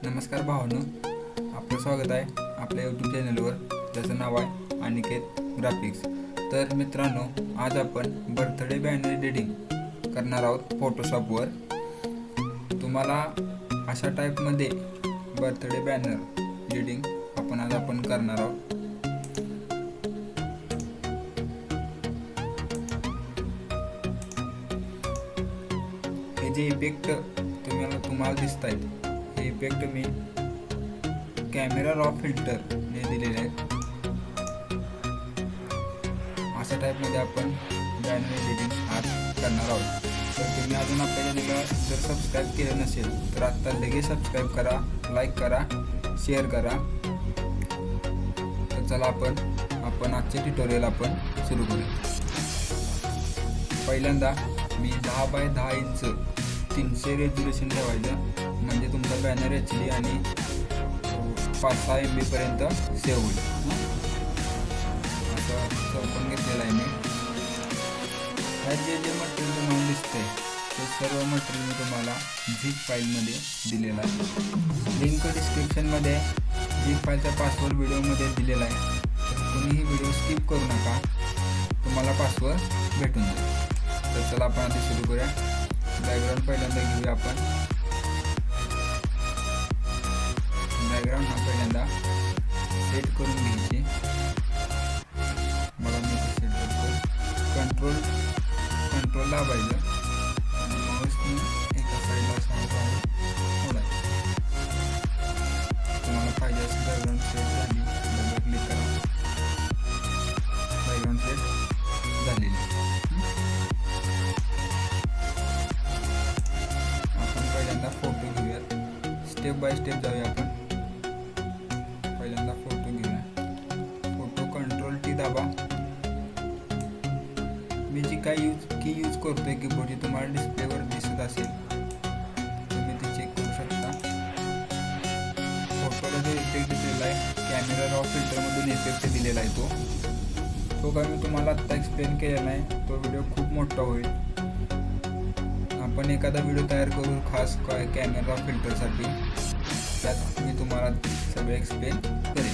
नमस्कार भावांनो, आपलं स्वागत आहे आपल्या यूट्यूब चॅनलवर, ज्याचं नाव आहे अनिकेत ग्राफिक्स। तर मित्रांनो, आज आपण बर्थडे बॅनर एडिटिंग करणार आहोत फोटोशॉपवर। तुम्हाला अशा टाईपमध्ये बर्थडे बॅनर एडिटिंग आज आपण करणार आहोत। हे जे इफेक्ट तुम्हाला दिसत आहेत, हे इफेक्ट मी कॅमेरा रॉ फिल्टर ने दिलेले आहेत। अशा टाईपमध्ये आपण बॅनर एडिटिंग आज करणार आहोत। तर तुम्ही अजून आपल्या चॅनलला जर सबस्क्राईब केलं नसेल तर आता लगेच सबस्क्राईब करा, लाईक करा, शेअर करा। तर चला आपण आजचे ट्युटोरियल आपण सुरू करूया। पहिल्यांदा मी 10 बाय 10 इंच 300 रेझोल्यूशन ठेवायचं, म्हणजे तुमचा बॅनर HD आणि 5-6 MB पर्यंत सेव्ह होईल। असं चौकन घेतलेलं आहे मी। ह्यात जे मटेरियल तुम्हाला दिसतंय ते सर्व मटेरियल मी तुम्हाला झिप फाईलमध्ये दिलेलं आहे। लिंक डिस्क्रिप्शनमध्ये झिप फाईलचा पासवर्ड व्हिडिओमध्ये दिलेला आहे। तर कोणीही व्हिडिओ स्किप करू नका, तुम्हाला पासवर्ड भेटून जाईल। तर चला आपण आधी सुरू करूया। बॅकग्राऊंड पहिल्यांदा घेऊया आपण। बॅकग्राऊंड पहिल्यांदा सेट करून घ्यायची। मला मी सेट करतो, कंट्रोल दाबायचं आणि माऊसने एका साईडला ओढायचं। तुम्हाला पाहिजे असं बॅकग्राऊंड सेट झाली, डबल क्लिक करा, बॅकग्राऊंड सेट झालेली। आपण पहिल्यांदा फोटो घेऊयात, स्टेप बाय स्टेप जाऊया आपण। पहिल्यांदा फोटो घेऊया। फोटो कंट्रोल T दाबा। मी जी काही की यूज करतोय कीबोर्डची तुम्हाला डिस्प्लेवर दिसत असेल, तुम्ही ते चेक करू शकता। फोटोला जो इफेक्ट दिलेला आहे कॅमेरा रॉ फिल्टरमधून इफेक्ट दिलेला आहे तो काय मी तुम्हाला आत्ता एक्सप्लेन केलेला नाही, तो व्हिडिओ खूप मोठा होईल। आपण एखादा व्हिडिओ तयार करू खास कॅमेरा फिल्टरसाठी, त्यात मी तुम्हाला सगळे एक्सप्लेन करेन।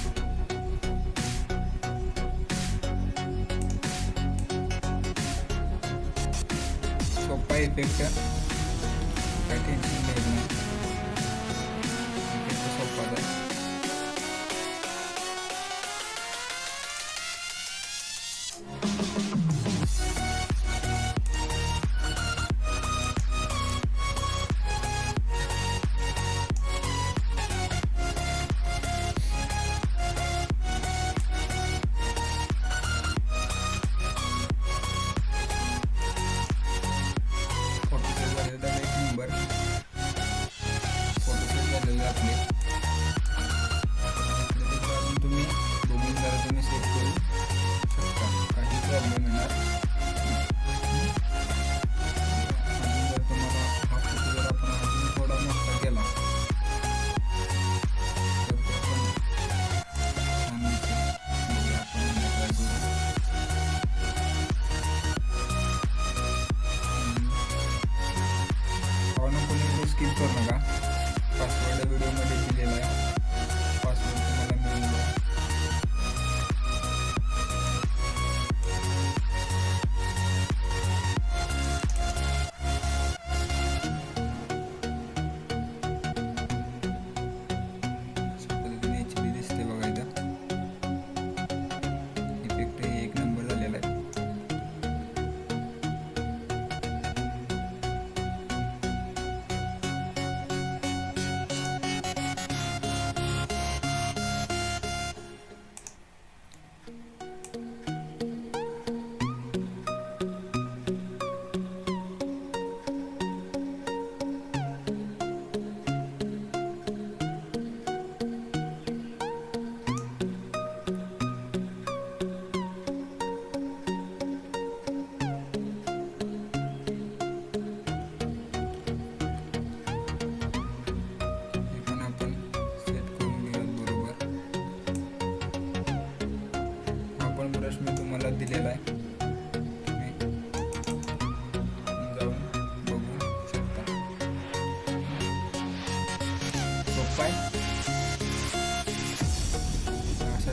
सोपा इफेक्ट, काही टेन्शन घ्यायचं नाही, इफेक्ट सोपाच आहे।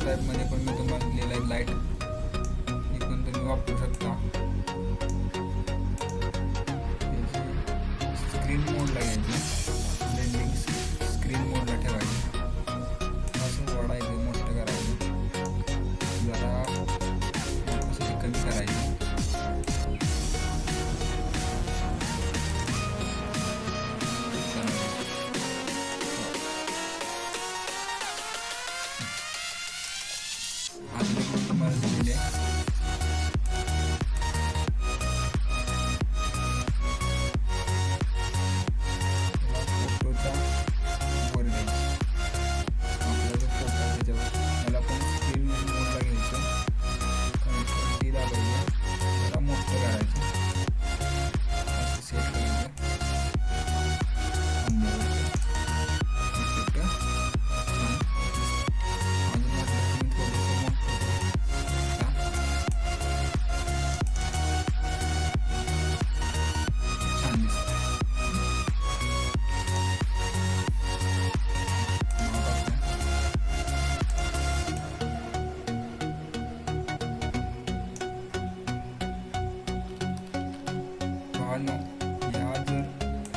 टाईपमध्ये पण मी तुम्हाला दिलेला आहे लाईट, ही पण तुम्ही वापरू शकता. स्क्रीन मोडला घ्यायची, ब्लेंडिंग स्क्रीन मोडला ठेवायची. असं वाढायचं, मोठं करायचं, जरा असं कमी करायचं. तुम्हाला दिलेले फोटोचा वर द्यायचा. आपला जो फोटो आहे त्याच्यावर त्याला पण स्क्रीन मोडला घ्यायचं, ती दाबायचं, जरा मोठं करायचं, असं सेट करायचं.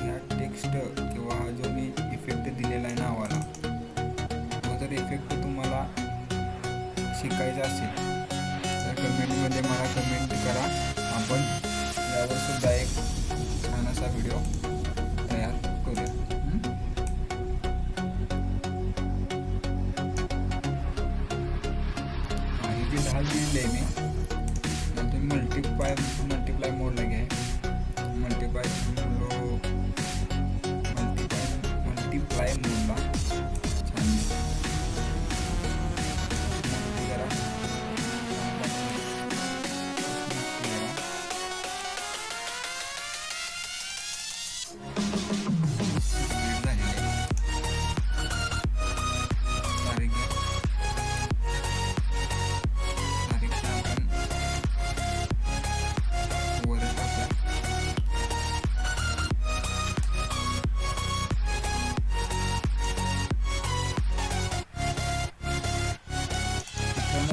ह्या टेक्स्ट किंवा हा जो मी इफेक्ट दिलेला आहे नावाला, तो जर इफेक्ट तुम्हाला शिकायचा असेल तर कमेंटमध्ये मला कमेंट करा. आपण यावर सुद्धा एक छान असा व्हिडिओ तयार करूया. ही जी 10 दिलेली आहे मी, तुम्ही मल्टिप्लाय मोडला घ्या. मल्टिप्लाय मोडला छान जरा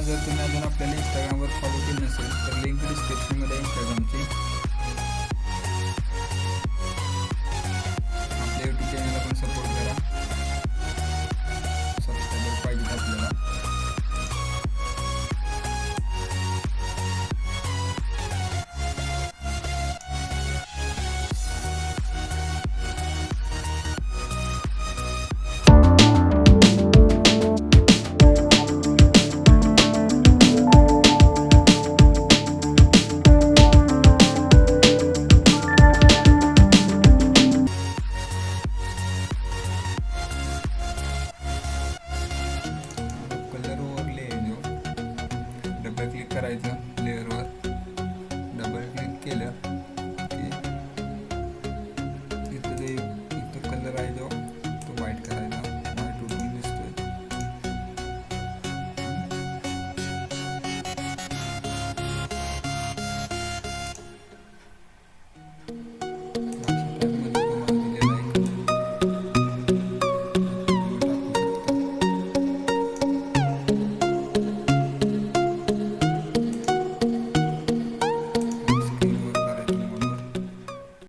जर तुम्ही अजून आपल्याला इंस्टाग्रामवर फॉलो केलं नसेल तर लिंक डिस्क्रिप्शनमध्ये इंस्टाग्रामची. आपल्या यूट्यूब चॅनलला पण सपोर्ट करा, सबस्क्रायबर पाहिजेत आपल्याला. क्लिक करायचं.